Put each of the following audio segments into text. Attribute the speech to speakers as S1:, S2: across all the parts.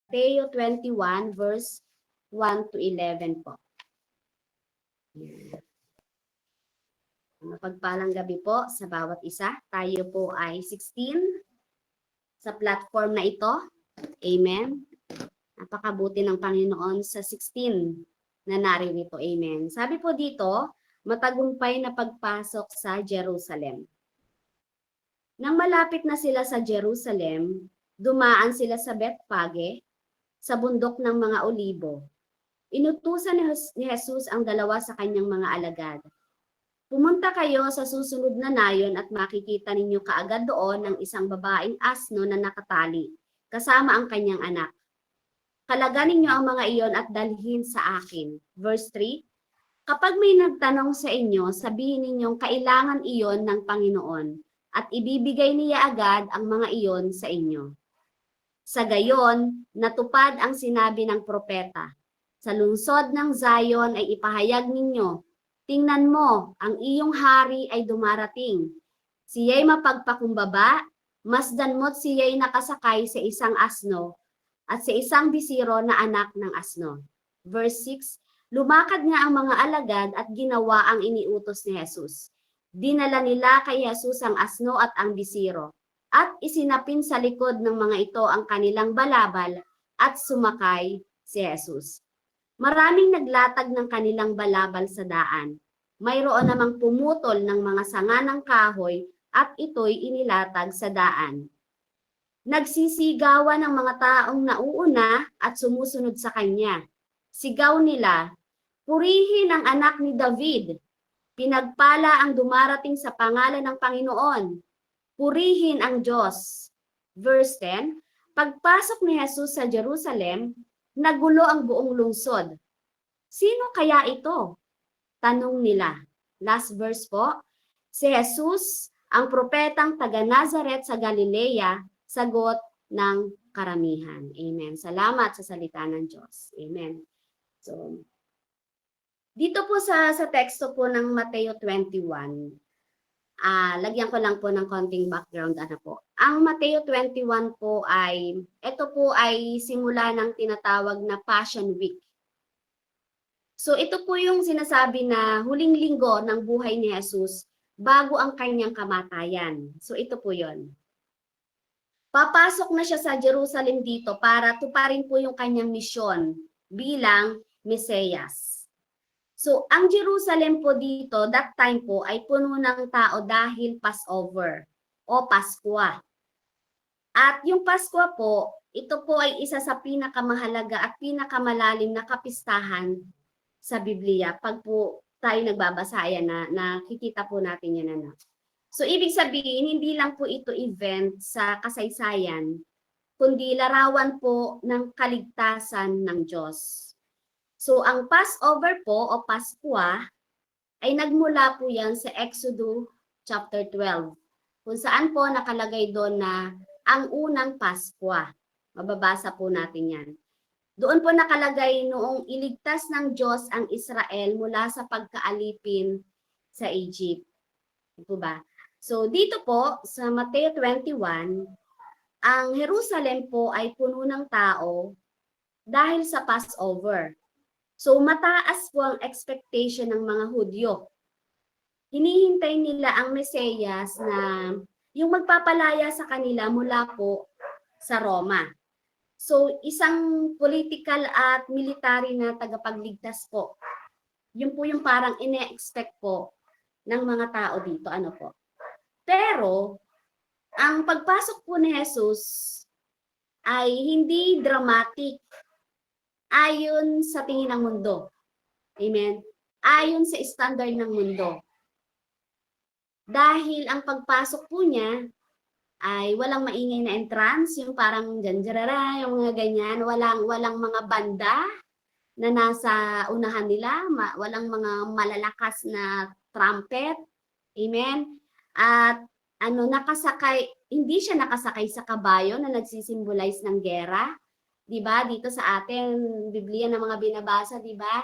S1: Mateo 21 verse 1 to 11 po. Mapagpalang gabi po sa bawat isa. Tayo po ay 16 sa platform na ito. Amen. Napakabuti ng Panginoon sa 16 na naririto. Amen. Sabi po dito, matagumpay na pagpasok sa Jerusalem. Nang malapit na sila sa Jerusalem, dumaan sila sa Bethphage, sa bundok ng mga olibo. Inutusan ni Jesus ang dalawa sa kanyang mga alagad. Pumunta kayo sa susunod na nayon at makikita ninyo kaagad doon ang isang babaeng asno na nakatali, kasama ang kanyang anak. Kalagan ninyo ang mga iyon at dalhin sa akin. Verse 3, kapag may nagtanong sa inyo, sabihin ninyong kailangan iyon ng Panginoon at ibibigay niya agad ang mga iyon sa inyo. Sa gayon, natupad ang sinabi ng propeta. Sa lungsod ng Zion ay ipahayag ninyo, tingnan mo, ang iyong hari ay dumarating. Siya'y mapagpakumbaba, masdan mo't siya'y nakasakay sa isang asno at sa isang bisiro na anak ng asno. Verse 6, lumakad nga ang mga alagad at ginawa ang iniutos ni Jesus. Dinala nila kay Jesus ang asno at ang bisiro, at isinapin sa likod ng mga ito ang kanilang balabal at sumakay si Jesus. Maraming naglatag ng kanilang balabal sa daan. Mayroon namang pumutol ng mga sanga ng kahoy at ito'y inilatag sa daan. Nagsisigawan ng mga taong nauuna at sumusunod sa kanya. Sigaw nila, purihin ang anak ni David. Pinagpala ang dumarating sa pangalan ng Panginoon. Purihin ang Diyos. Verse 10, pagpasok ni Jesus sa Jerusalem, nagulo ang buong lungsod. Sino kaya ito? Tanong nila. Last verse po, si Jesus, ang propetang taga Nazaret sa Galilea, sagot ng karamihan. Amen. Salamat sa salita ng Diyos. Amen. So, dito po sa teksto po ng Mateo 21, lagyan ko lang po ng konting background. Ang Mateo 21 po ito po ay simula ng tinatawag na Passion Week. So ito po yung sinasabi na huling linggo ng buhay ni Jesus bago ang kanyang kamatayan. So ito po yon. Papasok na siya sa Jerusalem dito para tuparin po yung kanyang misyon bilang Mesiyas. So, ang Jerusalem po dito, that time po, ay puno ng tao dahil Passover o Paskwa. At yung Paskwa po, ito po ay isa sa pinakamahalaga at pinakamalalim na kapistahan sa Biblia. Pag po tayo nagbabasa, ayan nakikita po natin yan. So, ibig sabihin, hindi lang po ito event sa kasaysayan, kundi larawan po ng kaligtasan ng Diyos. So, ang Passover po o Paskwa ay nagmula po yan sa Exodus chapter 12, kung saan po nakalagay doon na ang unang Paskwa. Mababasa po natin yan. Doon po nakalagay noong iligtas ng Diyos ang Israel mula sa pagkaalipin sa Egypt. Ito ba? So, dito po sa Mateo 21, ang Jerusalem po ay puno ng tao dahil sa Passover. So mataas po ang expectation ng mga Hudyo. Hinihintay nila ang Mesiyas na yung magpapalaya sa kanila mula po sa Roma. So isang political at military na tagapagligtas po. Yun po yung parang ine-expect po ng mga tao dito. Pero ang pagpasok po ni Jesus ay hindi dramatic ayon sa tingin ng mundo. Amen. Ayon sa standard ng mundo. Dahil ang pagpasok po niya ay walang maingay na entrance, yung parang janjarara, yung mga ganyan, walang mga banda na nasa unahan nila, walang mga malalakas na trumpet. Amen. At hindi siya nakasakay sa kabayo na nagsisimbolize ng gera. 'Di ba? Dito sa atin, Biblia na mga binabasa, 'di ba?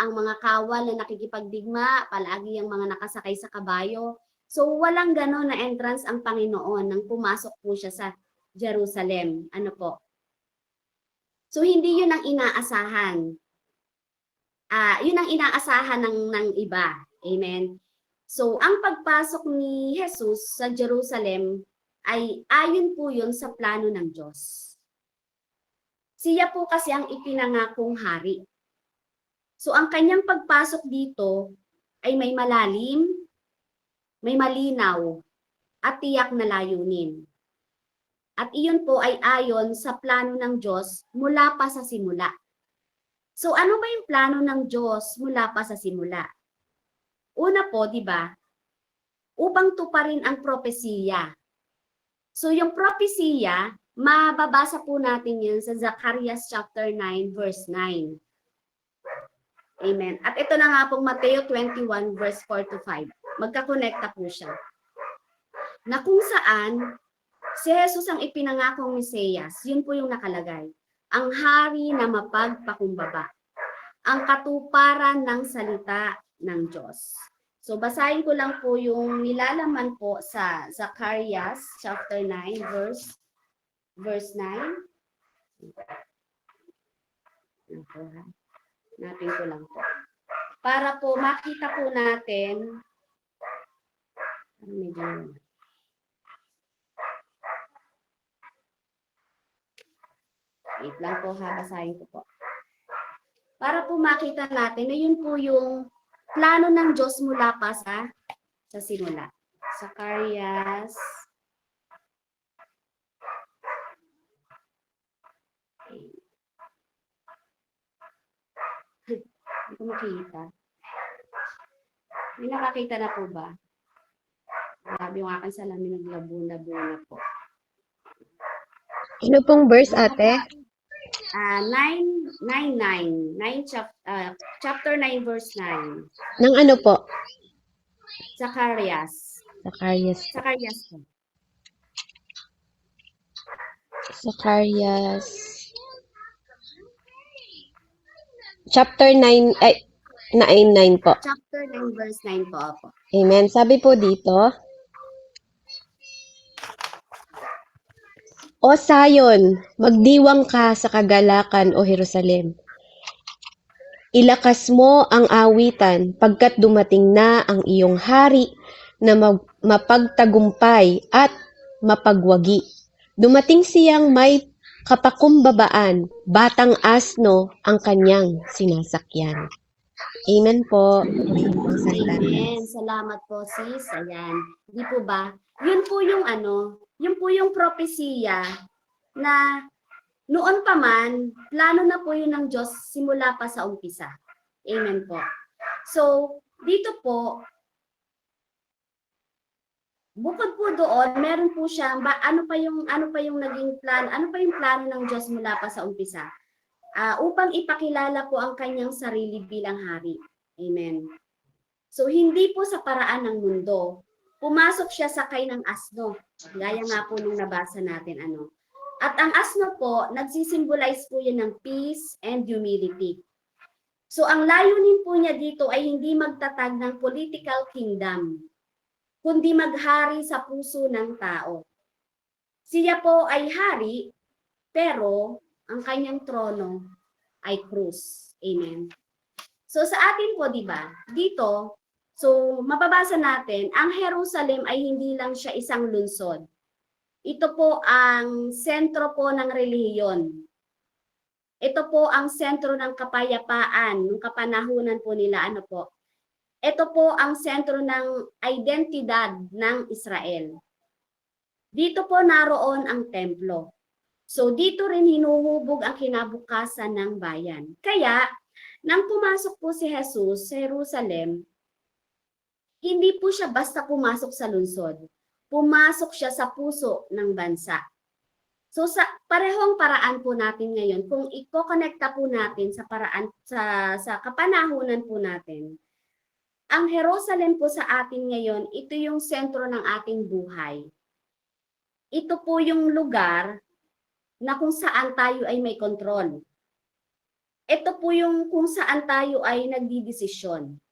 S1: Ang mga kawal na nakikipagdigma, palagi ang mga nakasakay sa kabayo. So walang gano'n na entrance ang Panginoon nang pumasok po siya sa Jerusalem. So hindi yun ang inaasahan. Yun ang inaasahan ng iba. Amen. So ang pagpasok ni Jesus sa Jerusalem ay ayon po yun sa plano ng Diyos. Siya po kasi ang ipinangakong hari. So ang kanyang pagpasok dito ay may malalim, may malinaw, at tiyak na layunin. At iyon po ay ayon sa plano ng Diyos mula pa sa simula. So ano ba yung plano ng Diyos mula pa sa simula? Una po, di ba? Upang tuparin ang propesiya. So yung propesiya, mababasa po natin yan sa Zacarias chapter 9 verse 9. Amen. At ito na nga pong Mateo 21 verse 4 to 5. Magkakonekta po siya. Na kung saan si Jesus ang ipinangakong Mesiyas, yun po yung nakalagay. Ang hari na mapagpakumbaba. Ang katuparan ng salita ng Diyos. So basahin ko lang po yung nilalaman po sa Zacarias chapter 9 verse 9. Natin ko lang po. Para po makita po natin wait lang po ha, basahin ko po. Para po makita natin na yun po yung plano ng Diyos mula pa sa simula. Zacarias. Hindi ko makita. May nakakita na po ba? Grabe yung aking salamin naglabo-labo na po.
S2: Ano pong verse, ate?
S1: 9, chapter 9 verse 9.
S2: Ng ano po?
S1: Zacarias.
S2: Zacarias.
S1: Zacarias po.
S2: Zacarias. Chapter 9, ay, 9 po.
S1: Chapter 9 verse 9 po. Opo.
S2: Amen. Sabi po dito, O Sion, magdiwang ka sa kagalakan, O Jerusalem. Ilakas mo ang awitan pagkat dumating na ang iyong hari na mapagtagumpay at mapagwagi. Dumating siyang may kapakumbabaan, batang asno ang kanyang sinasakyan. Amen po.
S1: Amen. Salamat po, sis. Ayan. Di po ba? Yun po yung yun po yung propesiya na noon pa man, plano na po yun ng Diyos simula pa sa umpisa. Amen po. So, dito po, bukod po doon, meron po siyang ano pa yung naging plan, ano pa yung plano ng Diyos mula pa sa umpisa? Upang ipakilala po ang kanyang sarili bilang hari. Amen. So hindi po sa paraan ng mundo. Pumasok siya sakay ng asno. Gaya nga po nung nabasa natin At ang asno po, nagsisimbolize po yan ng peace and humility. So ang layunin po niya dito ay hindi magtatag ng political kingdom, kundi maghari sa puso ng tao. Siya po ay hari, pero ang kanyang trono ay krus. Amen. So sa atin po, di ba? Dito, so mababasa natin, ang Jerusalem ay hindi lang siya isang lungsod. Ito po ang sentro po ng relihiyon. Ito po ang sentro ng kapayapaan, ng kapanahunan po nila, Ito po ang sentro ng identidad ng Israel. Dito po naroon ang templo. So dito rin hinuhubog ang kinabukasan ng bayan. Kaya, nang pumasok po si Jesus sa Jerusalem, hindi po siya basta pumasok sa lungsod. Pumasok siya sa puso ng bansa. So sa parehong paraan po natin ngayon, kung i-connecta po natin sa paraan sa kapanahunan po natin, ang Jerusalem po sa atin ngayon, ito yung sentro ng ating buhay. Ito po yung lugar na kung saan tayo ay may kontrol. Ito po yung kung saan tayo ay nagdidesisyon.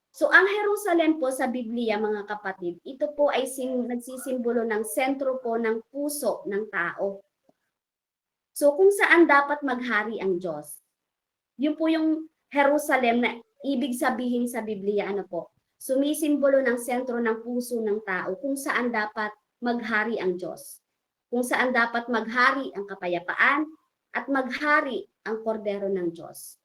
S1: So ang Jerusalem po sa Biblia, mga kapatid, ito po ay nagsisimbolo ng sentro po ng puso ng tao. So kung saan dapat maghari ang Diyos. Yun po yung Jerusalem na ibig sabihin sa Biblia, ano po, sumisimbolo ng sentro ng puso ng tao kung saan dapat maghari ang Diyos. Kung saan dapat maghari ang kapayapaan at maghari ang kordero ng Diyos.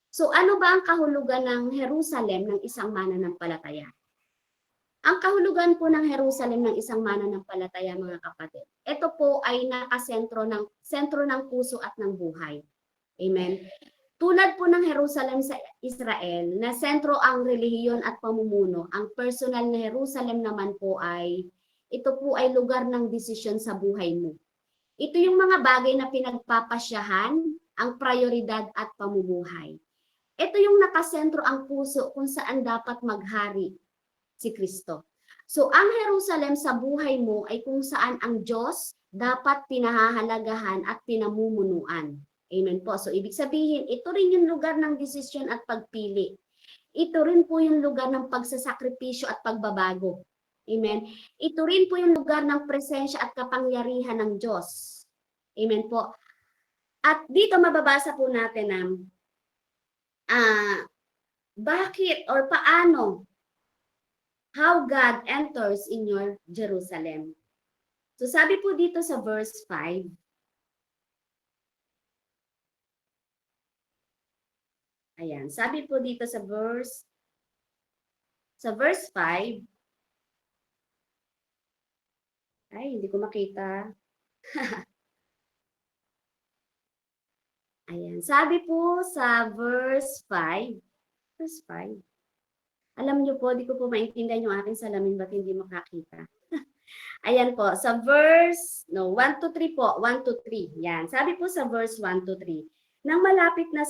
S1: So ano ba ang kahulugan ng Jerusalem ng isang mananampalataya? Ang kahulugan po ng Jerusalem ng isang mananampalataya, mga kapatid, ito po ay nakasentro ng puso at ng buhay. Amen. Tulad po ng Jerusalem sa Israel, na sentro ang relihiyon at pamumuno, ang personal na Jerusalem naman po ay, ito po ay lugar ng desisyon sa buhay mo. Ito yung mga bagay na pinagpapasyahan, ang prioridad at pamumuhay. Ito yung nakasentro ang puso kung saan dapat maghari si Kristo. So ang Jerusalem sa buhay mo ay kung saan ang Diyos dapat pinahahalagahan at pinamumunuan. Amen po. So ibig sabihin, ito rin yung lugar ng desisyon at pagpili. Ito rin po yung lugar ng pagsasakripisyo at pagbabago. Amen. Ito rin po yung lugar ng presensya at kapangyarihan ng Diyos. Amen po. At dito mababasa po natin na bakit or paano how God enters in your Jerusalem. So sabi po dito sa verse 5, ayan, sabi po dito sa verse 5, ay, hindi ko makita. Ayan, sabi po sa verse 5, alam niyo po, di ko po maintindihan yung aking salamin, ba't hindi makakita? Ayan po, sa verse, 1 to 3 po, 1 to 3. Yan, sabi po sa verse 1 to 3. Nang malapit na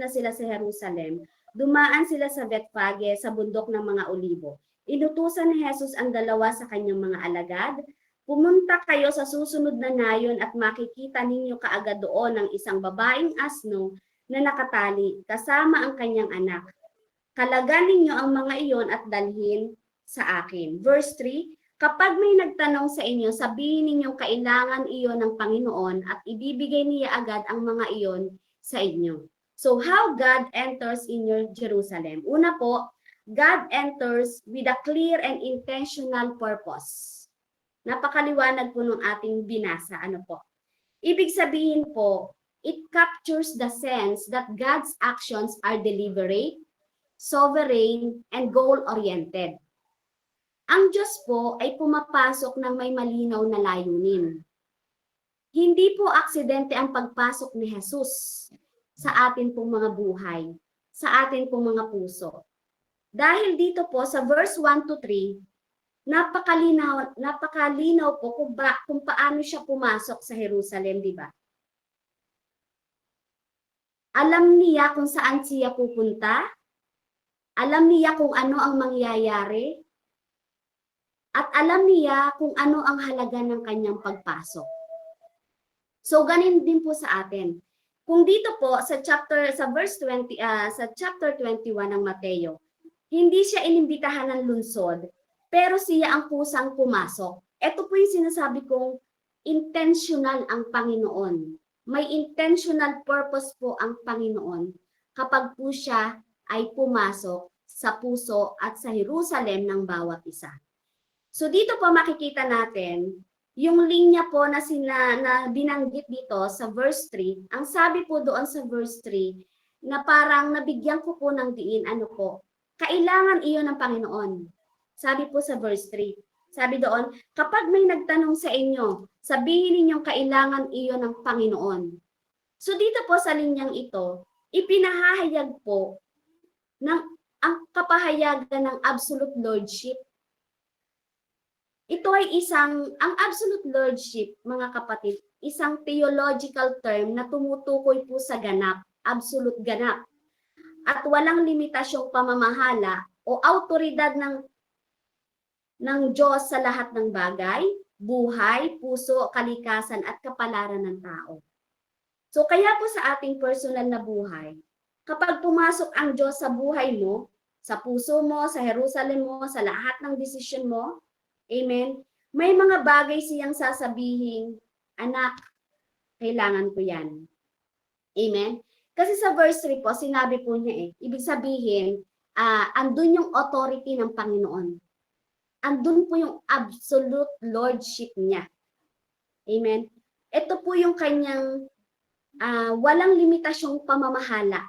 S1: sila sa Jerusalem, dumaan sila sa Bethphage sa bundok ng mga Olibo. Inutusan ni Jesus ang dalawa sa kanyang mga alagad, pumunta kayo sa susunod na nayon at makikita ninyo kaagad doon ang isang babaeng asno na nakatali kasama ang kanyang anak. Kalagan ninyo ang mga iyon at dalhin sa akin. Verse 3, kapag may nagtanong sa inyo, sabihin ninyo kailangan iyon ng Panginoon at ibibigay niya agad ang mga iyon sa inyo. So how God enters in your Jerusalem? Una po, God enters with a clear and intentional purpose. Napakaliwanag po ng ating binasa. Ano po? Ibig sabihin po, it captures the sense that God's actions are deliberate, sovereign, and goal-oriented. Ang Diyos po ay pumapasok ng may malinaw na layunin. Hindi po aksidente ang pagpasok ni Jesus sa atin pong mga buhay, sa atin pong mga puso. Dahil dito po sa verse 1 to 3, napakalinaw po kung paano siya pumasok sa Jerusalem, di ba? Alam niya kung saan siya pupunta, alam niya kung ano ang mangyayari, at alam niya kung ano ang halaga ng kanyang pagpasok. So ganin din po sa atin. Kung dito po sa verse 20 sa chapter 21 ng Mateo, hindi siya inimbitahan ng lungsod, pero siya ang kusang pumasok. Ito po yung sinasabi kong intentional ang Panginoon. May intentional purpose po ang Panginoon kapag po siya ay pumasok sa puso at sa Jerusalem ng bawat isa. So dito po makikita natin yung linya po na binanggit dito sa verse 3. Ang sabi po doon sa verse 3 na parang nabigyan ko po ng diin, ano po, kailangan iyon ng Panginoon. Sabi po sa verse 3. Sabi doon, kapag may nagtanong sa inyo, sabihin ninyong kailangan iyon ng Panginoon. So dito po sa linyang ito, ipinahahayag po ng ang kapahayagan ng absolute lordship. Ito ay ang absolute lordship, mga kapatid, isang theological term na tumutukoy po sa ganap, absolute ganap, at walang limitasyong pamamahala o autoridad ng Diyos sa lahat ng bagay, buhay, puso, kalikasan at kapalaran ng tao. So kaya po sa ating personal na buhay, kapag pumasok ang Diyos sa buhay mo, sa puso mo, sa Jerusalem mo, sa lahat ng desisyon mo, amen, may mga bagay siyang sasabihin Anak, kailangan ko yan. Amen? Kasi sa verse 3 po, sinabi po niya ibig sabihin, andun yung authority ng Panginoon. Andun po yung absolute lordship niya. Amen? Ito po yung kanyang walang limitasyong pamamahala.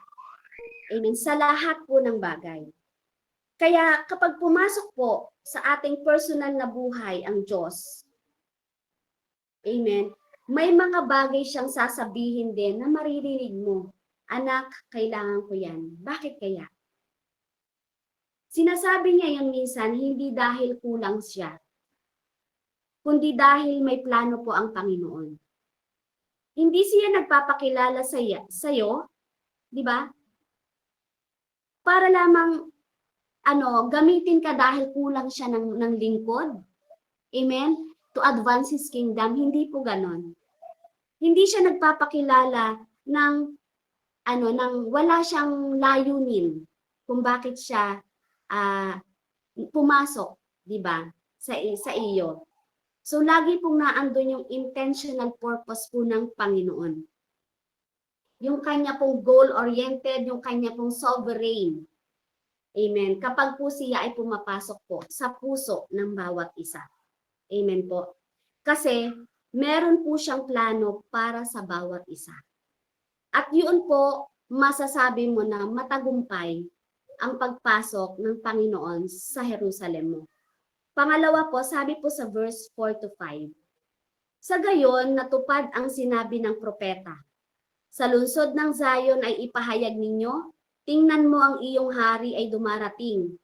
S1: Amen? Sa lahat po ng bagay. Kaya kapag pumasok po sa ating personal na buhay ang Diyos, amen, may mga bagay siyang sasabihin din na maririnig mo. Anak, kailangan ko yan. Bakit kaya? Sinasabi niya yun minsan, hindi dahil kulang siya, kundi dahil may plano po ang Panginoon. Hindi siya nagpapakilala sa'yo, di ba? Para lamang gamitin ka dahil kulang siya ng lingkod. Amen? To advance His kingdom. Hindi po ganon. Hindi siya nagpapakilala ng wala siyang layunin kung bakit siya pumasok, di ba? Sa iyo. So, lagi pong naandun yung intentional purpose po ng Panginoon. Yung kanya pong goal-oriented, yung kanya pong sovereign. Amen. Kapag po siya ay pumapasok po sa puso ng bawat isa. Amen po. Kasi meron po siyang plano para sa bawat isa. At yun po, masasabi mo na matagumpay ang pagpasok ng Panginoon sa Jerusalem mo. Pangalawa po, sabi po sa verse 4 to 5. Sa gayon, natupad ang sinabi ng propeta. Sa lungsod ng Zion ay ipahayag ninyo, tingnan mo ang iyong hari ay dumarating.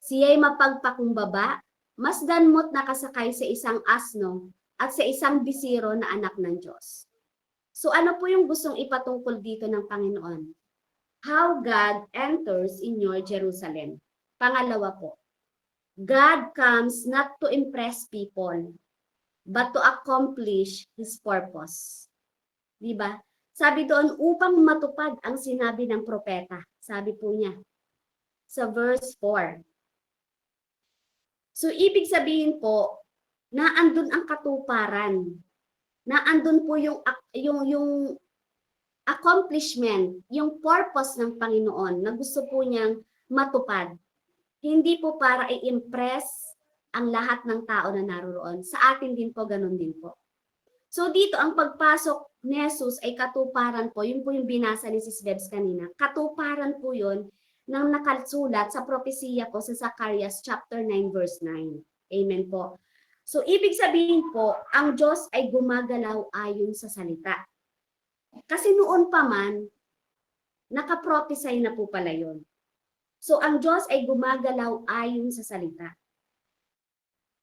S1: Siya'y mapagpakumbaba, masdan mo't nakasakay sa isang asno at sa isang bisiro na anak ng Diyos. So ano po yung gustong ipatungkol dito ng Panginoon? How God enters in your Jerusalem. Pangalawa po, God comes not to impress people, but to accomplish His purpose. Diba? Sabi doon, upang matupad ang sinabi ng propeta. Sabi po niya sa verse 4. So, ibig sabihin po, naandun ang katuparan. Naandun po yung accomplishment, yung purpose ng Panginoon na gusto po niyang matupad. Hindi po para i-impress ang lahat ng tao na naroon. Sa atin din po, ganun din po. So dito, ang pagpasok ni Jesus ay katuparan po. Yun po yung binasa ni Sis Bebs kanina. Katuparan po yun ng nakasulat sa propesiya po sa Zacarias chapter 9 verse 9. Amen po. So ibig sabihin po, ang Diyos ay gumagalaw ayon sa salita. Kasi noon pa man, nakaprophesy na po pala yun. So, ang Diyos ay gumagalaw ayon sa salita.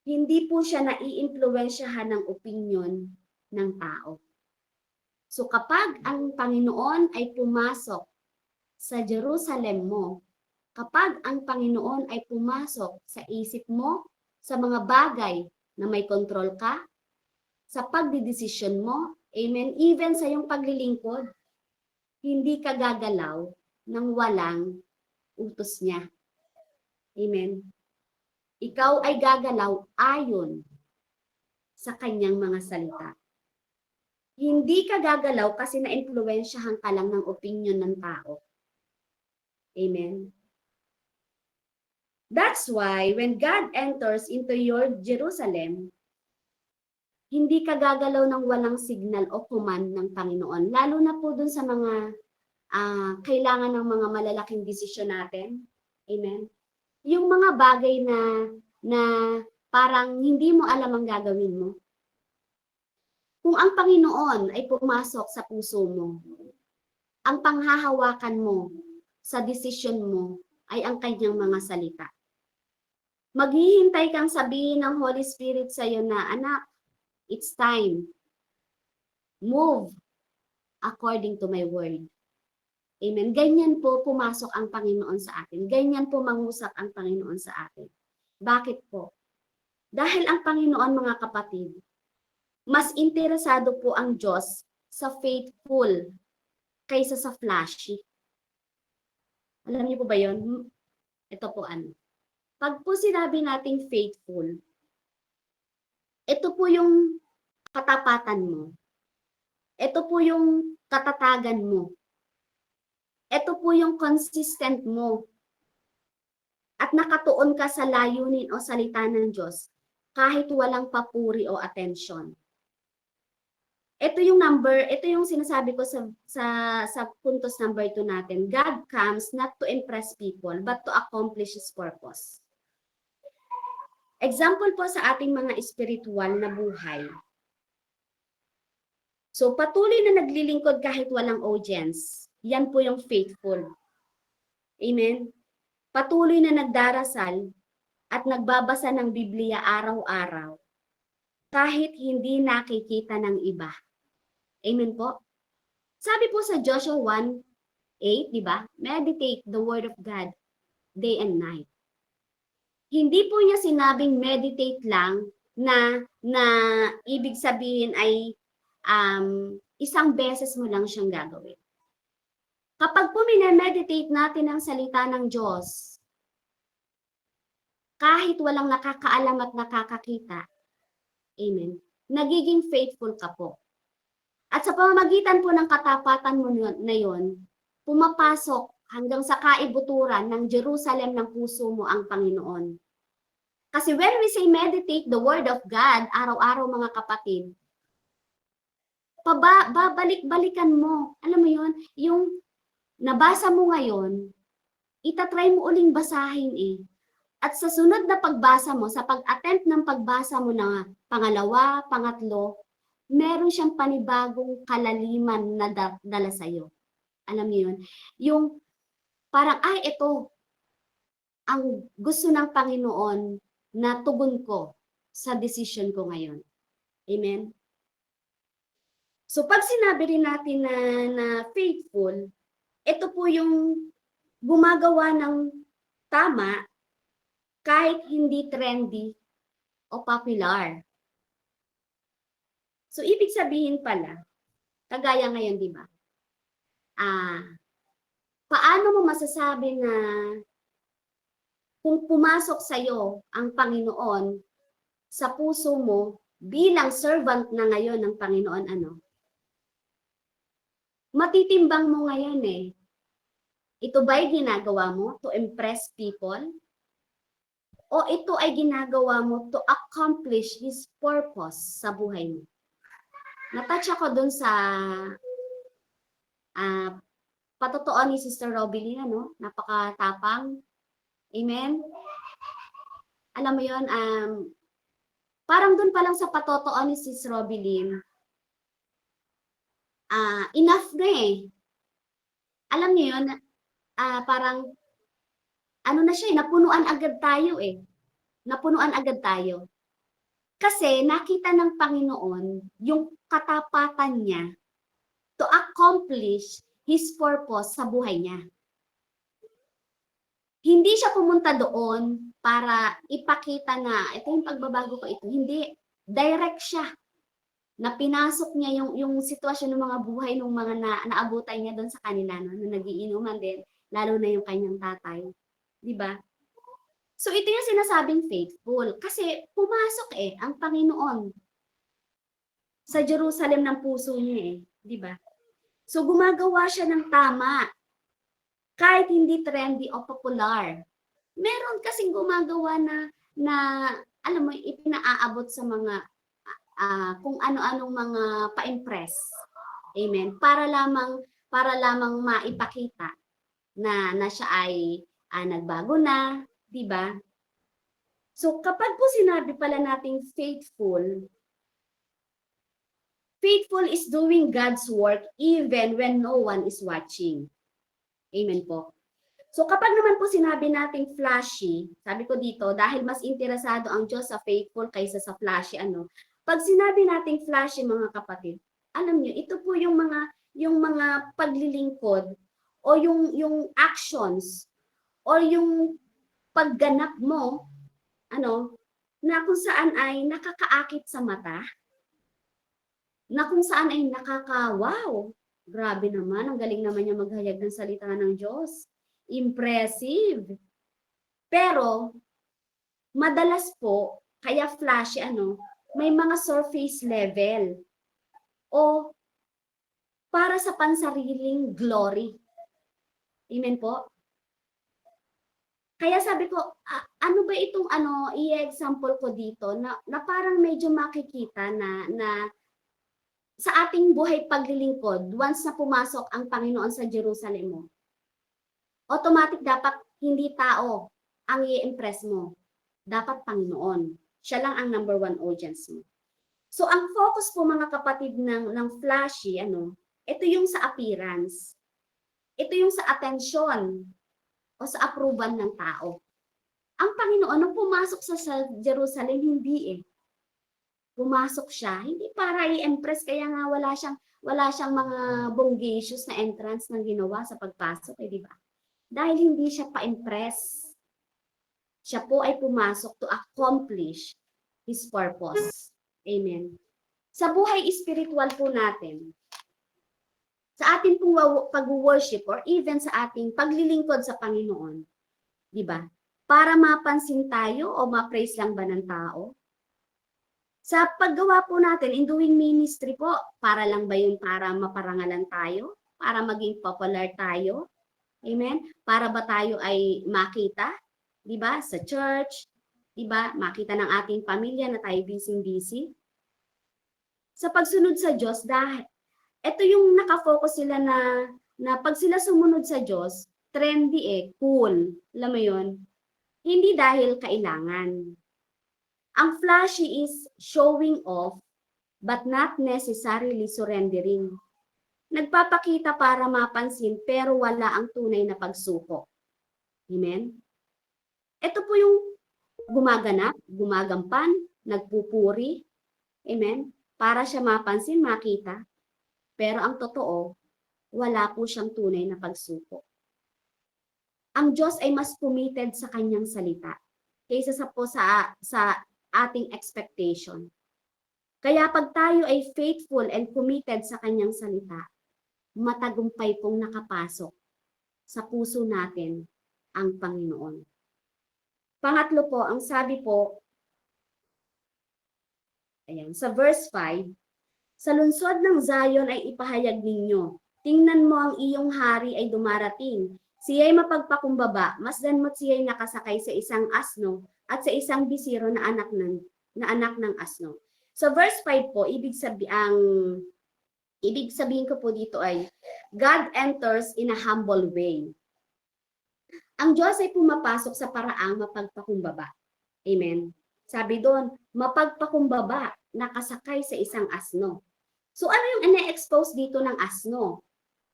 S1: Hindi po siya naiimpluwensyahan ng opinyon ng tao. So, kapag ang Panginoon ay pumasok sa Jerusalem mo, kapag ang Panginoon ay pumasok sa isip mo, sa mga bagay na may kontrol ka, sa pagdidesisyon mo, amen, even sa iyong paglilingkod, hindi ka gagalaw ng walang utos niya. Amen. Ikaw ay gagalaw ayon sa kanyang mga salita. Hindi ka gagalaw kasi na-impluwensyahan ka lang ng opinion ng tao. Amen. That's why when God enters into your Jerusalem, hindi ka gagalaw ng walang signal o command ng Panginoon. Lalo na po dun sa mga kailangan ng mga malalaking desisyon natin. Amen. Yung mga bagay na parang hindi mo alam ang gagawin mo. Kung ang Panginoon ay pumasok sa puso mo, ang panghahawakan mo sa desisyon mo ay ang kanyang mga salita. Maghihintay kang sabihin ng Holy Spirit sa iyo na, anak, it's time. Move according to my word. Amen. Ganyan po pumasok ang Panginoon sa atin. Ganyan po mangusap ang Panginoon sa atin. Bakit po? Dahil ang Panginoon, mga kapatid, mas interesado po ang Diyos sa faithful kaysa sa flashy. Alam niyo po ba yun? Ito po ano. Pag po sinabi nating faithful, ito po yung katapatan mo. Ito po yung katatagan mo. Ito po yung consistent mo. At nakatuon ka sa layunin o salita ng Diyos kahit walang papuri o atensyon. Ito yung sinasabi ko sa puntos number 2 natin. God comes not to impress people, but to accomplish His purpose. Example po sa ating mga spiritual na buhay. So patuloy na naglilingkod kahit walang audience. Yan po yung faithful. Amen? Patuloy na nagdarasal at nagbabasa ng Biblia araw-araw kahit hindi nakikita ng iba. Amen po? Sabi po sa Joshua 1:8, di ba? Meditate the word of God day and night. Hindi po niya sinabing meditate lang na ibig sabihin ay isang beses mo lang siyang gagawin. Kapag po minameditate natin ang salita ng Diyos, kahit walang nakakaalam at nakakakita, amen, nagiging faithful ka po. At sa pamamagitan po ng katapatan mo na yon, pumapasok hanggang sa kaibuturan ng Jerusalem ng puso mo ang Panginoon. Kasi when we say meditate the word of God, araw-araw mga kapatid, babalik-balikan mo. Alam mo yon, yung nabasa mo ngayon, itatry mo uling basahin eh. At sa sunod na pagbasa mo, sa pag-attempt ng pagbasa mo na pangalawa, pangatlo, meron siyang panibagong kalaliman na dala sa'yo. Alam niyo yun? Yung parang, ay, ito, ang gusto ng Panginoon na tugon ko sa decision ko ngayon. Amen? So, pag sinabi rin natin na faithful, ito po yung gumagawa ng tama kahit hindi trendy o popular. So, ibig sabihin pala, kagaya ngayon, di ba? Paano mo masasabi na kung pumasok sa'yo ang Panginoon sa puso mo bilang servant na ngayon ng Panginoon, matitimbang mo ngayon eh. Ito ba'y ginagawa mo to impress people? O ito ay ginagawa mo to accomplish His purpose sa buhay mo? Natouch ako dun sa patotoo ni Sister Robilina, no? Napakatapang. Amen? Alam mo yun, parang dun pa lang sa patotoo ni Sister Robilin, enough na eh. Alam niyo yun, parang, ano na siya, napunuan agad tayo eh. Napunuan agad tayo. Kasi nakita ng Panginoon yung katapatan niya to accomplish His purpose sa buhay niya. Hindi siya pumunta doon para ipakita na ito yung pagbabago ko ito. Hindi. Direct siya. Na pinasok niya yung sitwasyon ng mga buhay ng mga naabutan niya doon sa kanila, no? Na nagiinuman din, lalo na yung kanyang tatay. Diba? So ito yung sinasabing faithful. Kasi pumasok ang Panginoon sa Jerusalem ng puso niya eh. Diba? So gumagawa siya ng tama. Kahit hindi trendy o popular. Meron kasing gumagawa na alam mo, ipinaaabot sa mga kung ano-anong mga pa-impress. Amen. Para lamang maipakita na siya ay nagbago na, 'di ba? So kapag po sinabi pala nating faithful is doing God's work even when no one is watching. Amen po. So kapag naman po sinabi nating flashy, sabi ko dito, dahil mas interesado ang Diyos sa faithful kaysa sa flashy, pag sinabi nating flashy mga kapatid, alam niyo, ito po yung mga paglilingkod o yung actions or yung pagganap mo, na kung saan ay nakakaakit sa mata, na kung saan ay wow, grabe naman, ang galing naman niya maghayag ng salita ng Diyos. Impressive. Pero, madalas po, kaya flashy, may mga surface level. O, para sa pansariling glory. Amen po? Kaya sabi ko, ano ba itong i-example ko dito na parang medyo makikita na sa ating buhay paglilingkod, once na pumasok ang Panginoon sa Jerusalem mo, automatic dapat hindi tao ang i-impress mo. Dapat Panginoon. Siya lang ang number one audience mo. So ang focus po mga kapatid ng flashy, ito yung sa appearance. Ito yung sa attention o sa approval ng tao. Ang Panginoon, nung pumasok sa Jerusalem, hindi pumasok siya, hindi para i-impress, kaya nga wala siyang mga bongacious na entrance na ginawa sa pagpasok, di ba? Dahil hindi siya pa-impress. Siya po ay pumasok to accomplish His purpose. Amen. Sa buhay spiritual po natin, sa ating pong pag-worship or even sa ating paglilingkod sa Panginoon, di ba? Para mapansin tayo o ma-praise lang ba ng tao? Sa paggawa po natin, in doing ministry po, para lang ba yun para maparangalan tayo? Para maging popular tayo? Amen? Para ba tayo ay makita? Di ba? Sa church, di ba? Makita ng ating pamilya na tayo busy-busy. Sa pagsunod sa Diyos, dahil ito yung nakafocus sila na pag sila sumunod sa Diyos, trendy cool. Alam mo yun? Hindi dahil kailangan. Ang flashy is showing off but not necessarily surrendering. Nagpapakita para mapansin pero wala ang tunay na pagsuko. Amen? Ito po yung gumaganap, gumagampan, nagpupuri. Amen? Para siya mapansin, makita. Pero ang totoo, wala po siyang tunay na pagsuko. Ang Diyos ay mas committed sa kanyang salita kaysa sa ating expectation. Kaya pag tayo ay faithful and committed sa kanyang salita, matagumpay pong nakapasok sa puso natin ang Panginoon. Pangatlo po, ang sabi po, ayan, sa verse 5, sa lungsod ng Zion ay ipahayag ninyo, tingnan mo ang iyong hari ay dumarating. Siya'y mapagpakumbaba, masdan mo't siya'y nakasakay sa isang asno at sa isang bisiro na anak ng asno. So verse 5 po, ibig sabihin ko po dito ay God enters in a humble way. Ang Diyos ay pumapasok sa paraang mapagpakumbaba. Amen. Sabi doon, mapagpakumbaba, nakasakay sa isang asno. So ano yung ina-expose dito ng asno?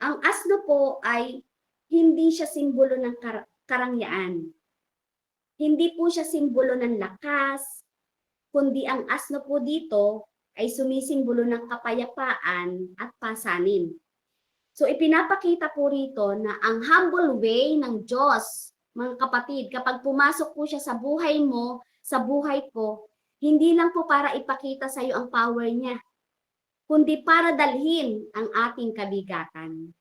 S1: Ang asno po ay hindi siya simbolo ng karangyaan. Hindi po siya simbolo ng lakas, kundi ang asno po dito ay sumisimbolo ng kapayapaan at pasanin. So ipinapakita po rito na ang humble way ng Diyos, mga kapatid, kapag pumasok po siya sa buhay mo, sa buhay ko, hindi lang po para ipakita sa iyo ang power niya, kundi para dalhin ang ating kabigatan.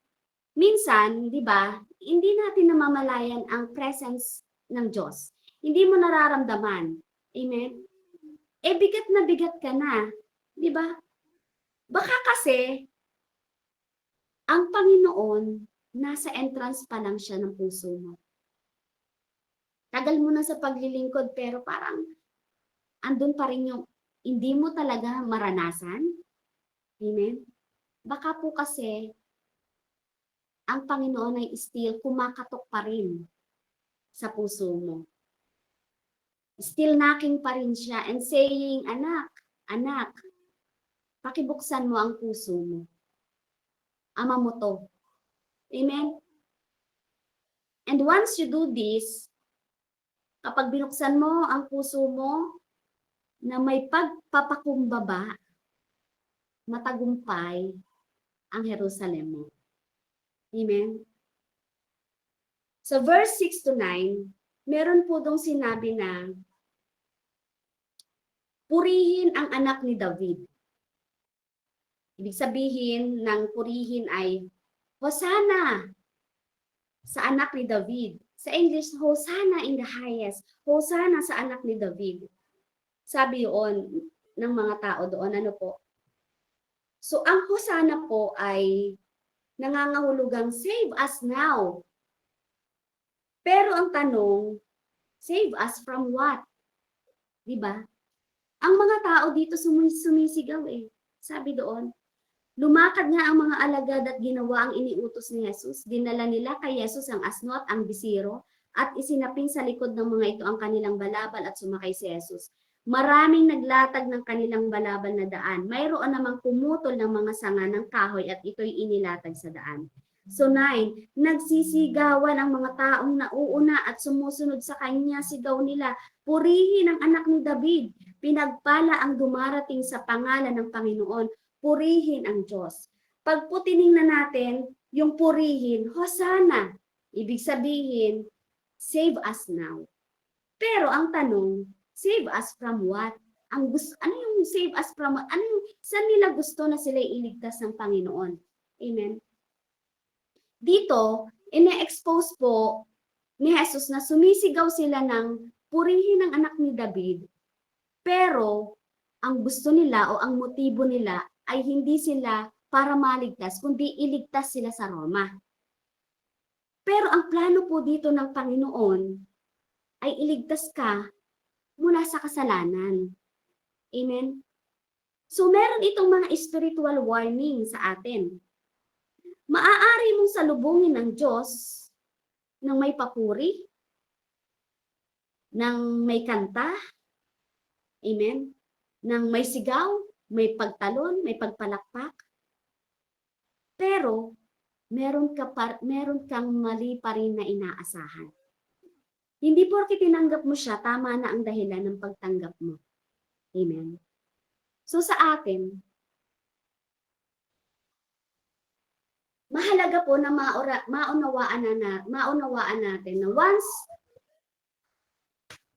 S1: Minsan, di ba, hindi natin namamalayan ang presence ng Diyos. Hindi mo nararamdaman. Amen? Bigat na bigat ka na. Di ba? Baka kasi, ang Panginoon, nasa entrance pa lang siya ng puso mo. Tagal mo na sa paglilingkod, pero parang andun pa rin yung hindi mo talaga maranasan. Amen? Baka po kasi, ang Panginoon ay still kumakatok pa rin sa puso mo. Still knocking pa rin siya and saying, anak, pakibuksan mo ang puso mo. Ama mo to. Amen? And once you do this, kapag binuksan mo ang puso mo na may pagpapakumbaba, matagumpay ang Jerusalem mo. Amen? So verse 6 to 9, meron po dong sinabi na purihin ang anak ni David. Ibig sabihin ng purihin ay Hosanna sa anak ni David. Sa English, Hosanna in the highest. Hosanna sa anak ni David. Sabi yun ng mga tao doon, ano po? So ang Hosanna po ay nangangahulugang save us now. Pero ang tanong, save us from what? Di ba? Ang mga tao dito sumisigaw eh. Sabi doon, lumakad nga ang mga alagad at ginawa ang iniutos ni Jesus. Dinala nila kay Jesus ang asno at ang bisiro at isinaping sa likod ng mga ito ang kanilang balabal at sumakay si Jesus. Maraming naglatag ng kanilang balabal na daan. Mayroon namang pumutol ng mga sanga ng kahoy at ito'y inilatag sa daan. So 9, nagsisigawan ang mga taong nauuna at sumusunod sa kanya, sigaw nila, purihin ang anak ni David, pinagpala ang dumarating sa pangalan ng Panginoon, purihin ang Diyos. Pag po tiningnan natin, yung purihin, Hosana, ibig sabihin, save us now. Pero ang tanong, save us from what? Ano yung save us from what? Saan nila gusto na sila iligtas ng Panginoon? Amen. Dito, ine-expose po ni Jesus na sumisigaw sila ng purihin ang anak ni David, pero ang gusto nila o ang motibo nila ay hindi sila para maligtas, kundi iligtas sila sa Roma. Pero ang plano po dito ng Panginoon ay iligtas ka mula sa kasalanan. Amen? So meron itong mga spiritual warning sa atin. Maaari mong salubungin ng Diyos ng may papuri, ng may kanta, amen, ng may sigaw, may pagtalon, may pagpalakpak. Pero meron kang mali pa rin na inaasahan. Hindi porke tinanggap mo siya, tama na ang dahilan ng pagtanggap mo. Amen. So sa atin, mahalaga po na maunawaan natin na once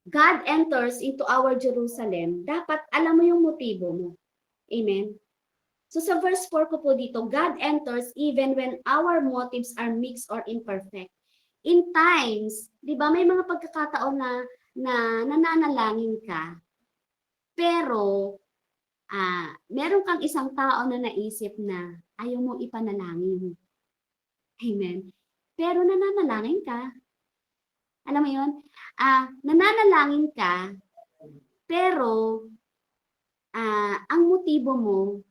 S1: God enters into our Jerusalem, dapat alam mo yung motibo mo. Amen? So sa verse 4 ko po dito, God enters even when our motives are mixed or imperfect. In times, di ba may mga pagkakataon na nananalangin ka, pero meron kang isang tao na naisip na ayaw mo ipanalangin. Amen. Pero nananalangin ka. Alam mo yun? Nananalangin ka, pero ang motibo mo,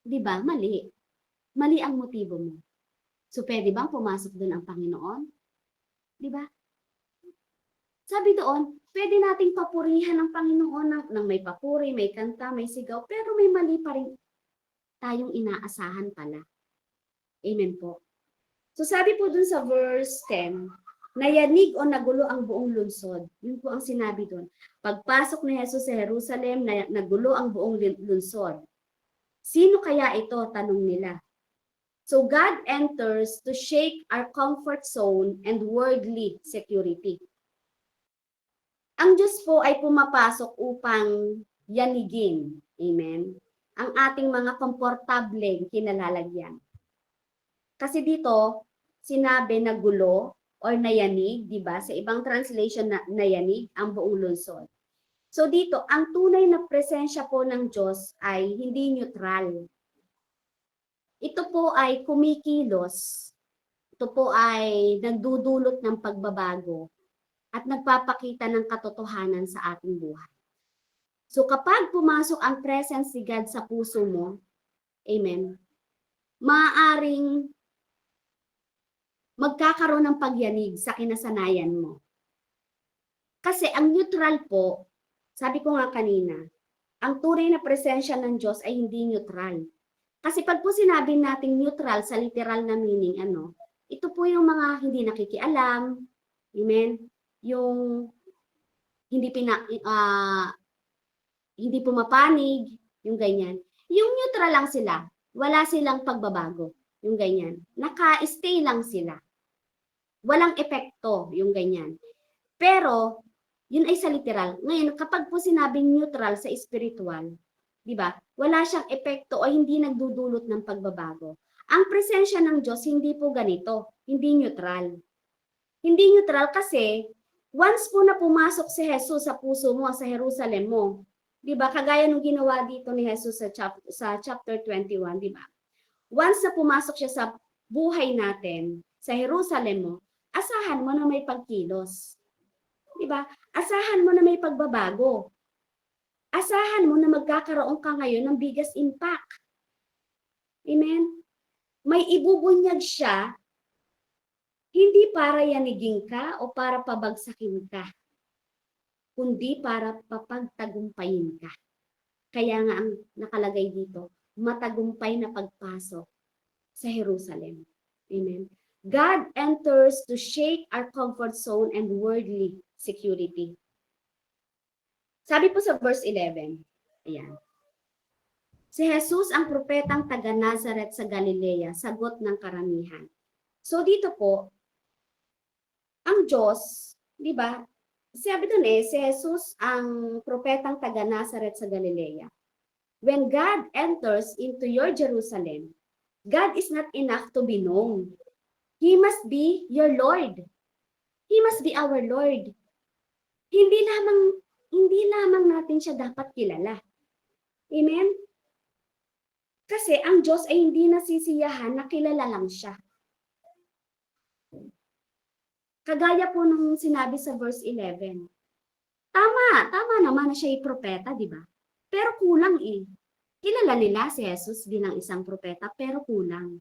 S1: di ba, mali. Mali ang motibo mo. So, pwede bang pumasok doon ang Panginoon? Di ba? Sabi doon, pwede nating papurihan ng Panginoon ng may papuri, may kanta, may sigaw, pero may mali pa rin tayong inaasahan pala. Amen po. So sabi po dun sa verse 10, nayanig o nagulo ang buong lungsod. Yun po ang sinabi dun. Pagpasok ni Jesus sa Jerusalem, nagulo ang buong lungsod. Sino kaya ito? Tanong nila. So God enters to shake our comfort zone and worldly security. Ang Diyos po ay pumapasok upang yanigin. Amen. Ang ating mga komportableng kinalalagyan. Kasi dito, sinabi na gulo or nayanig, di ba? Sa ibang translation na nayanig ang buong lungsod. So dito, ang tunay na presensya po ng Diyos ay hindi neutral. Ito po ay kumikilos. Ito po ay nagdudulot ng pagbabago at nagpapakita ng katotohanan sa ating buhay. So kapag pumasok ang presence ni God sa puso mo, amen, maaaring magkakaroon ng pagyanig sa kinasanayan mo. Kasi ang neutral po, sabi ko nga kanina, ang tunay na presensya ng Diyos ay hindi neutral. Kasi pag po sinabi nating neutral sa literal na meaning, ito po yung mga hindi nakikialam, amen, yung hindi pumapanig, yung ganyan. Yung neutral lang sila, wala silang pagbabago, yung ganyan. Naka-stay lang sila. Walang epekto, yung ganyan. Pero, yun ay sa literal. Ngayon, kapag po sinabing neutral sa spiritual, di ba? Wala siyang epekto o hindi nagdudulot ng pagbabago. Ang presensya ng Diyos, hindi po ganito. Hindi neutral. Hindi neutral kasi, once po na pumasok si Jesus sa puso mo, sa Jerusalem mo, di ba? Kagaya nung ginawa dito ni Jesus sa chapter 21, di ba? Once na pumasok siya buhay natin sa Jerusalem mo, asahan mo na may pagkilos. Diba? Asahan mo na may pagbabago. Asahan mo na magkakaroon ka ngayon ng biggest impact. Amen? May ibubunyag siya, hindi para yanigin ka o para pabagsakin ka, kundi para papagtagumpayin ka. Kaya nga ang nakalagay dito, matagumpay na pagpasok sa Jerusalem. Amen. God enters to shake our comfort zone and worldly security. Sabi po sa verse 11, ayan. Si Jesus ang propetang taga Nazareth sa Galilea, sagot ng karamihan. So dito po, ang Diyos, di ba? Sabi doon si Jesus ang propetang taga Nazareth sa Galilea. When God enters into your Jerusalem, God is not enough to be known. He must be your Lord. He must be our Lord. Hindi lamang natin siya dapat kilala. Amen? Kasi ang Diyos ay hindi nasisiyahan na kilala lang siya. Kagaya po nung sinabi sa verse 11. Tama naman na siya ay propeta, di ba? Pero kulang Kilala nila si Jesus bilang isang propeta, pero kulang.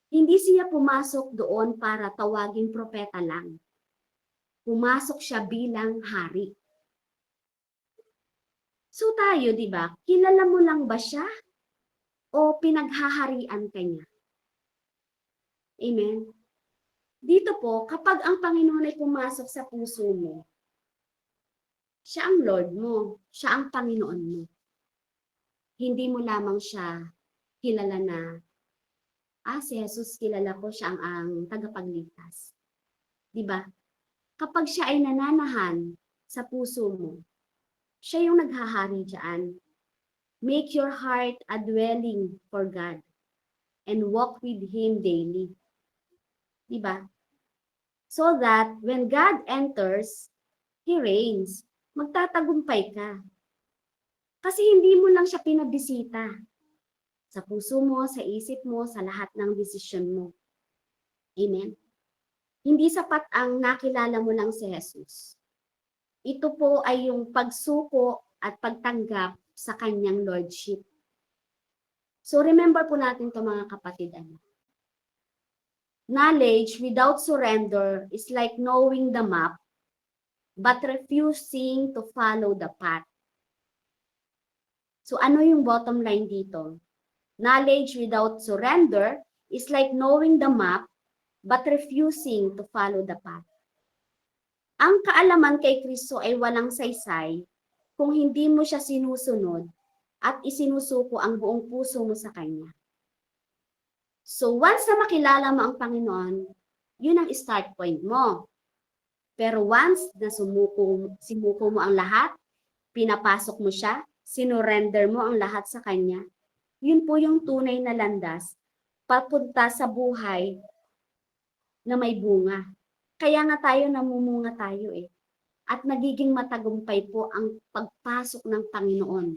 S1: Hindi siya pumasok doon para tawaging propeta lang. Pumasok siya bilang hari. So tayo, di ba? Kilala mo lang ba siya? O pinaghaharian ka niya? Amen? Dito po, kapag ang Panginoon ay pumasok sa puso mo, siya ang Lord mo, siya ang Panginoon mo. Hindi mo lamang siya kilala na, si Jesus, kilala ko siya ang tagapagligtas. Diba? Kapag siya ay nananahan sa puso mo, siya yung naghahari dyan. Make your heart a dwelling for God and walk with Him daily. Diba? So that when God enters, He reigns. Magtatagumpay ka. Kasi hindi mo lang siya pinabisita. Sa puso mo, sa isip mo, sa lahat ng desisyon mo. Amen? Hindi sapat ang nakilala mo lang si Jesus. Ito po ay yung pagsuko at pagtanggap sa kanyang lordship. So remember po natin ito mga kapatid. Knowledge without surrender is like knowing the map but refusing to follow the path. So ano yung bottom line dito? Knowledge without surrender is like knowing the map but refusing to follow the path. Ang kaalaman kay Kristo ay walang saysay kung hindi mo siya sinusunod at isinusuko ang buong puso mo sa Kanya. So once na makilala mo ang Panginoon, yun ang start point mo. Pero once na sinuko mo ang lahat, pinapasok mo siya, sinurrender mo ang lahat sa Kanya, yun po yung tunay na landas papunta sa buhay na may bunga. Kaya nga tayo namumunga tayo At nagiging matagumpay po ang pagpasok ng Panginoon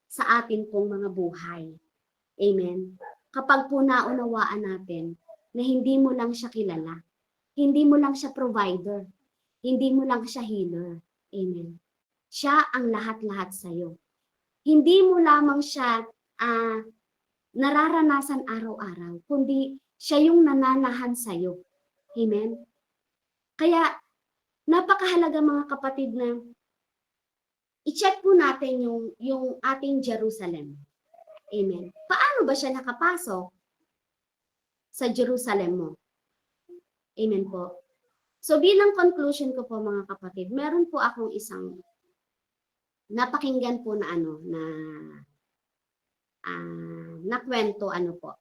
S1: sa atin pong mga buhay. Amen. Kapag po naunawaan natin na hindi mo lang siya kilala, hindi mo lang siya provider, hindi mo lang siya healer. Amen. Siya ang lahat-lahat sa'yo. Hindi mo lamang siya nararanasan araw-araw, kundi siya yung nananahan sa'yo. Amen? Kaya, napakahalaga mga kapatid na i-check po natin yung ating Jerusalem. Amen? Paano ba siya nakapasok sa Jerusalem mo? Amen po. So bilang conclusion ko po mga kapatid, meron po akong isang napakinggan po na na kwento po.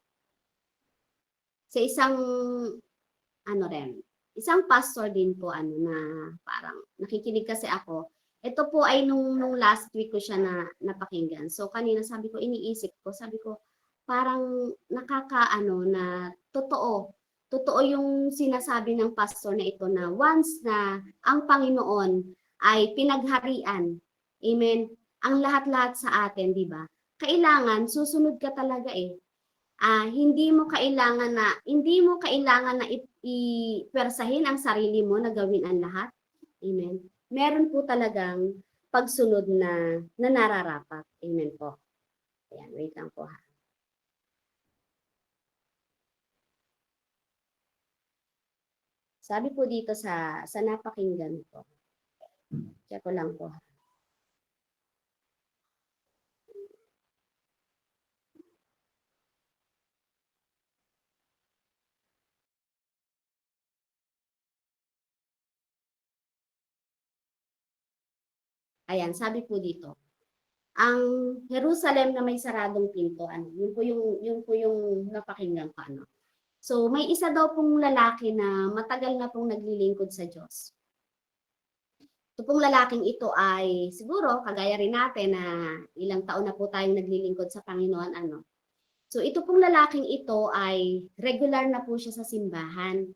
S1: Sa isang isang pastor din po na parang nakikinig kasi ako. Ito po ay nung last week ko siya napakinggan. So kanina sabi ko, sabi ko parang na totoo. Totoo yung sinasabi ng pastor na ito na once na ang Panginoon ay pinagharian, amen, ang lahat-lahat sa atin, di ba? Kailangan susunod ka talaga hindi mo kailangan na ipersahin ang sarili mo na gawin ang lahat. Amen. Meron po talagang pagsunod na nararapat. Amen po. Ayan, wait lang po ha. Sabi po dito sa napakinggan ko. Check ko lang po ha. Ayan, sabi po dito. Ang Jerusalem na may saradong pinto, yun po yung napakinggan ko, ano. So, may isa daw pong lalaki na matagal na pong naglilingkod sa Diyos. Ito pong lalaking ito ay, siguro, kagaya rin natin na ilang taon na po tayong naglilingkod sa Panginoon, ano. So, ito pong lalaking ito ay regular na po siya sa simbahan.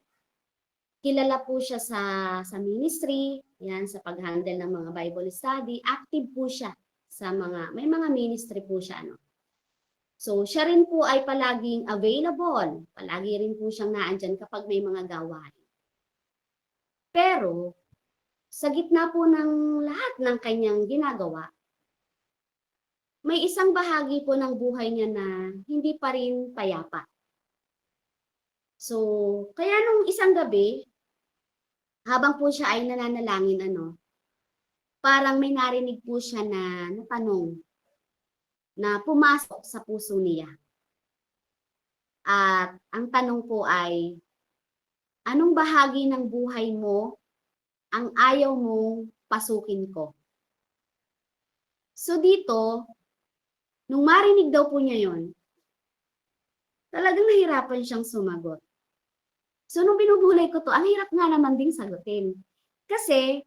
S1: Kilala po siya sa ministry, yan, sa pag-handle ng mga Bible study. Active po siya sa may mga ministry po siya, ano. So, siya rin po ay palaging available. Palagi rin po siyang naandyan kapag may mga gawain. Pero, sa gitna po ng lahat ng kanyang ginagawa, may isang bahagi po ng buhay niya na hindi pa rin payapa. So, kaya nung isang gabi, habang po siya ay nananalangin, ano, parang may narinig po siya na tanong na pumasok sa puso niya. At ang tanong po ay, anong bahagi ng buhay mo ang ayaw mong pasukin ko? So dito, nung marinig daw po niya yon, talagang nahirapan siyang sumagot. So nung binubulay ko to, ang hirap nga naman ding sagutin. Kasi,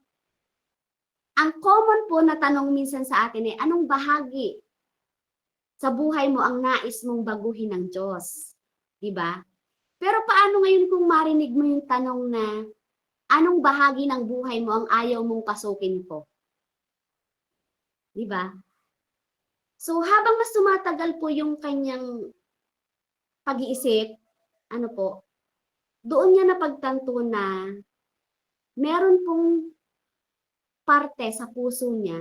S1: ang common po na tanong minsan sa atin ay, anong bahagi sa buhay mo ang nais mong baguhin ng Diyos? Diba? Pero paano ngayon kung marinig mo yung tanong na, anong bahagi ng buhay mo ang ayaw mong pasukin ko? Diba? So habang mas tumatagal po yung kanyang pag-iisip, ano po, doon niya napagtanto na meron pong parte sa puso niya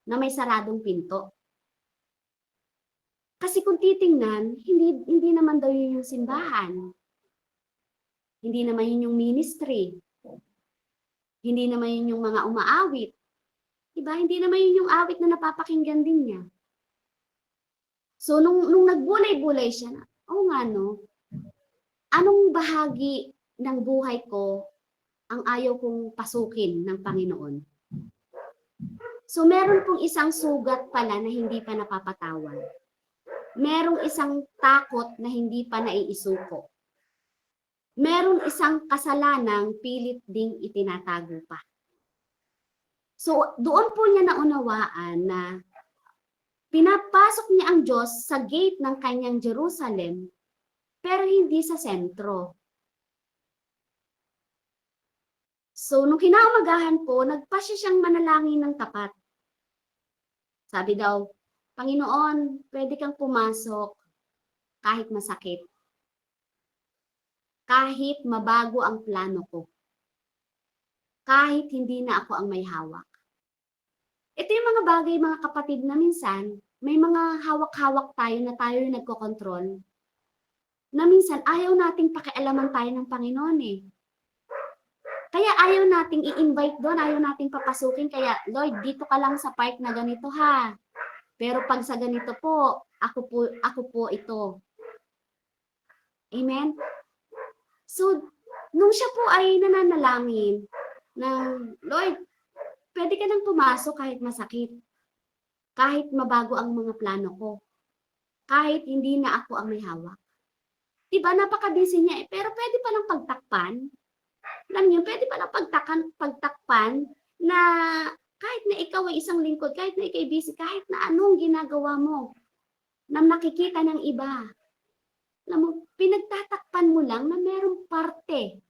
S1: na may saradong pinto. Kasi kung titingnan, hindi naman daw yun yung simbahan. Hindi naman yun yung ministry. Hindi naman yun yung mga umaawit. Diba? Hindi naman yun yung awit na napapakinggan din niya. So, nung nagbulay-bulay siya na, nga no, anong bahagi ng buhay ko ang ayaw kong pasukin ng Panginoon? So, meron pong isang sugat pala na hindi pa napapatawan. Merong isang takot na hindi pa naiisuko. Merong isang kasalanang pilit ding itinatago pa. So, doon po niya naunawaan na pinapasok niya ang Diyos sa gate ng kanyang Jerusalem, pero hindi sa sentro. So, nung kinaumagahan po, nagpasya siyang manalangin ng tapat. Sabi daw, Panginoon, pwede kang pumasok kahit masakit. Kahit mabago ang plano ko. Kahit hindi na ako ang may hawak. Ito yung mga bagay, mga kapatid, na minsan, may mga hawak-hawak tayo na tayo yung nagkokontrol. Na minsan, ayaw nating pakialaman tayo ng Panginoon eh. Kaya ayaw nating i-invite doon, ayaw nating papasukin. Kaya, Lord, dito ka lang sa part na ganito ha. Pero pag sa ganito po, ako po ito. Amen? So, nung siya po ay nananalangin ng, Lord, pwede ka nang pumasok kahit masakit. Kahit mabago ang mga plano ko. Kahit hindi na ako ang may hawak. Diba, napaka-busy niya eh. Pero pwede palang pagtakpan. Alam niyo, pwede palang pagtakpan na kahit na ikaw ay isang lingkod, kahit na ikaw ay busy, kahit na anong ginagawa mo na nakikita ng iba. Alam mo, pinagtatakpan mo lang na merong parte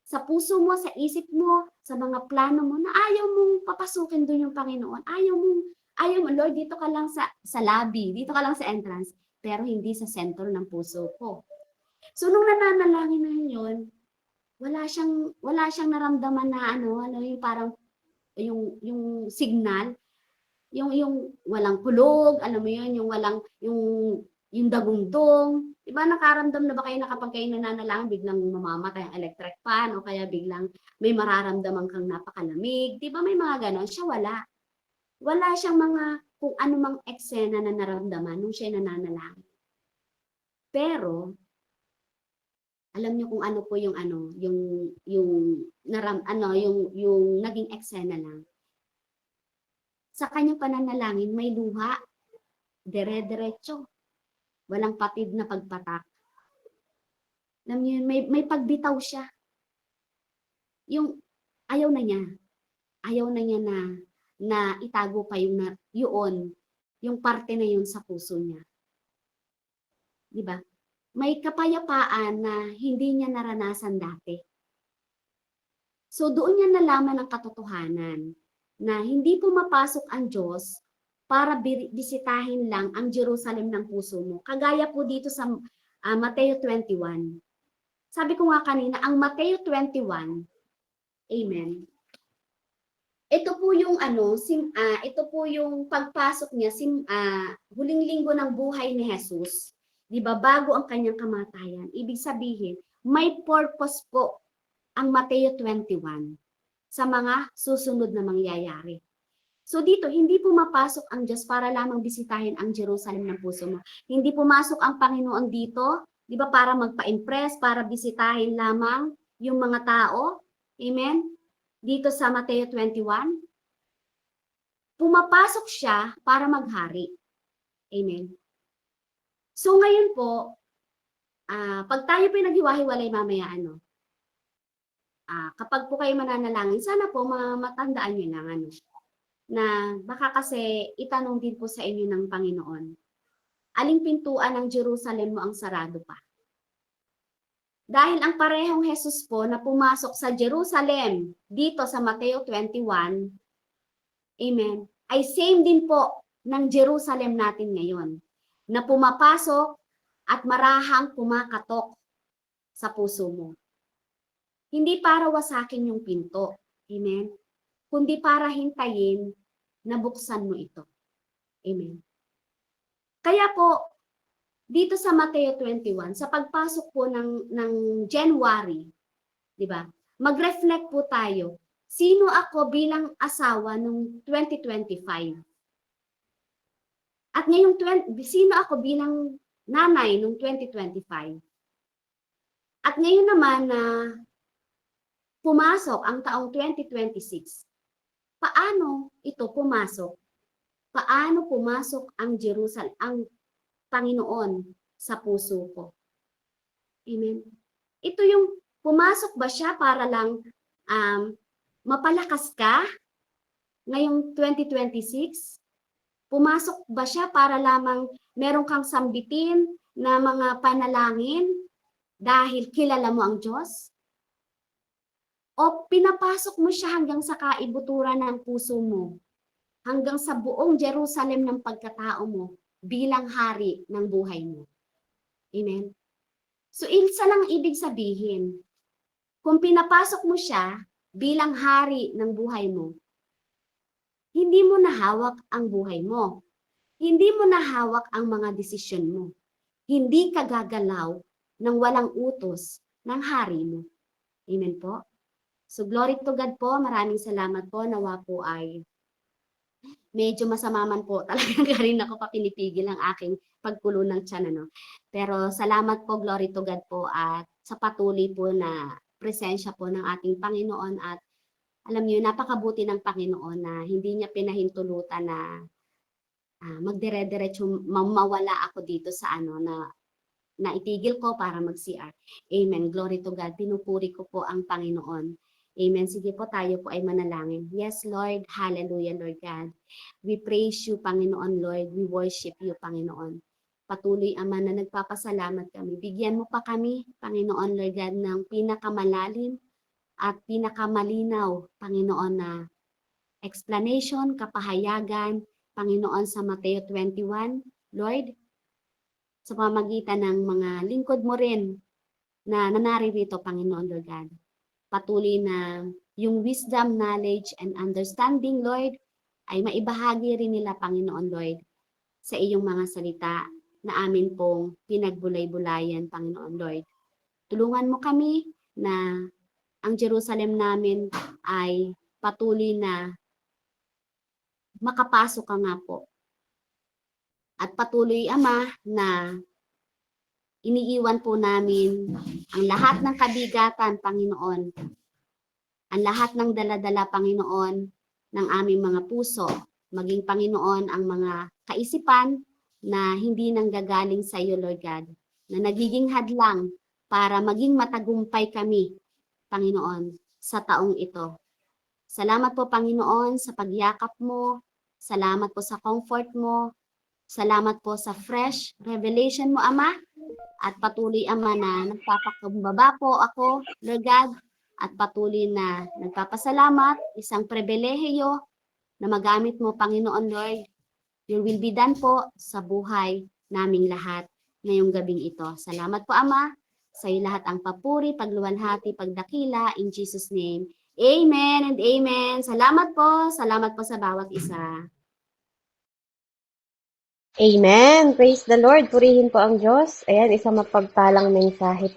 S1: sa puso mo, sa isip mo, sa mga plano mo na ayaw mong papasukin doon yung Panginoon. Ayaw mo, Lord, dito ka lang sa lobby, dito ka lang sa entrance. pero hindi sa sentro ng puso ko. So nung nananalangin na yun, wala siyang naramdaman na ano yung parang yung signal, yung walang kulog, alam mo yun, yung walang yung dagundong. 'Di ba nakaramdam na ba kayo na kapag kayo nananalangin biglang mamamatay ang electric fan o kaya biglang may mararamdaman kang napakalamig, 'di ba may mga ganon? Siya wala. Wala siyang mga kung ano mang eksena na naramdaman nung siya nananalangin. Pero alam niyo kung ano po yung yung naging eksena lang. Sa kanyang pananalangin may luha, dire-diretso, walang patid na pagpatak. Alam niyo yun, may pagbitaw siya. Yung ayaw na niya. Ayaw na niya na itago pa yung parte na yun sa puso niya. 'Di ba? May kapayapaan na hindi niya naranasan dati. So doon niya nalaman ang katotohanan na hindi pumapasok ang Diyos para bisitahin lang ang Jerusalem ng puso mo. Kagaya po dito sa Mateo 21. Sabi ko nga kanina, ang Mateo 21, amen. Ito po yung ito po yung pagpasok niya huling linggo ng buhay ni Jesus. 'Di ba? Bago ang kanyang kamatayan. Ibig sabihin, may purpose po ang Mateo 21 sa mga susunod na mangyayari. So dito, hindi pumapasok ang Diyos para lamang bisitahin ang Jerusalem ng puso mo. Hindi pumasok ang Panginoon dito, 'di ba, para magpa-impress, para bisitahin lamang yung mga tao. Amen? Dito sa Mateo 21, pumapasok siya para maghari. Amen? So ngayon po, pag tayo po naghiwa-hiwalay mamaya, kapag po kayo mananalangin, sana po matandaan nyo lang, na baka kasi itanong din po sa inyo ng Panginoon, aling pintuan ng Jerusalem mo ang sarado pa? Dahil ang parehong Jesus po na pumasok sa Jerusalem dito sa Mateo 21, amen, ay same din po ng Jerusalem natin ngayon, na pumapasok at marahang kumakatok sa puso mo. Hindi para wasakin yung pinto, amen, kundi para hintayin na buksan mo ito. Amen. Kaya po, dito sa Mateo 21, sa pagpasok po ng January, di ba? Mag-reflect po tayo. Sino ako bilang asawa nung 2025? At ngayong sino ako bilang nanay nung 2025? At ngayon naman na pumasok ang taong 2026. Paano ito pumasok? Paano pumasok ang Jerusalem, ang Panginoon sa puso ko? Amen. Ito yung pumasok ba siya para lang mapalakas ka ngayong 2026? Pumasok ba siya para lamang meron kang sambitin na mga panalangin dahil kilala mo ang Diyos? O pinapasok mo siya hanggang sa kaibuturan ng puso mo, hanggang sa buong Jerusalem ng pagkatao mo bilang hari ng buhay mo? Amen? So, isa lang ibig sabihin, kung pinapasok mo siya bilang hari ng buhay mo, hindi mo na hawak ang buhay mo. Hindi mo na hawak ang mga desisyon mo. Hindi ka gagalaw ng walang utos ng hari mo. Amen po? So, glory to God po. Maraming salamat po. Nawa po ay medyo masama man po. Talagang rin ako pa pinipigil ang aking pagkulo ng tiyan. Pero salamat po, glory to God po. At sa patuloy po na presensya po ng ating Panginoon. At alam niyo, napakabuti ng Panginoon na hindi niya pinahintulutan na magdire-diretso mawala ako dito sa na itigil ko para mag-CR. Amen. Glory to God. Pinupuri ko po ang Panginoon. Amen. Sige po, tayo po ay manalangin. Yes, Lord. Hallelujah, Lord God. We praise you, Panginoon, Lord. We worship you, Panginoon. Patuloy, Ama, na nagpapasalamat kami. Bigyan mo pa kami, Panginoon, Lord God, ng pinakamalalim at pinakamalinaw, Panginoon, na explanation, kapahayagan, Panginoon, sa Mateo 21. Lord, sa pamamagitan ng mga lingkod mo rin na naririto, Panginoon Lord God. Patuloy na yung wisdom, knowledge, and understanding, Lord, ay maibahagi rin nila, Panginoon Lord, sa iyong mga salita na amin pong pinagbulay-bulayan, Panginoon Lord. Tulungan mo kami na ang Jerusalem namin ay patuloy na makapasok ka nga po. At patuloy, Ama, na iniiwan po namin ang lahat ng kabigatan, Panginoon. Ang lahat ng dala-dala, Panginoon, ng aming mga puso. Maging, Panginoon, ang mga kaisipan na hindi nanggagaling sa iyo, Lord God. Na nagiging hadlang para maging matagumpay kami, Panginoon, sa taong ito. Salamat po, Panginoon, sa pagyakap mo. Salamat po sa comfort mo. Salamat po sa fresh revelation mo, Ama. At patuloy, Ama, na nagpapakumbaba po ako, Lord God. At patuloy na nagpapasalamat, isang pribilehiyo na magamit mo, Panginoon Lord. Your will be done po sa buhay naming lahat ngayong gabing ito. Salamat po, Ama. Sa iyo lahat ang papuri, pagluwalhati, pagdakila. In Jesus' name. Amen and amen. Salamat po. Salamat po sa bawat isa.
S2: Amen. Praise the Lord. Purihin po ang Diyos. Ayan, isang mapagpalang mensahe po.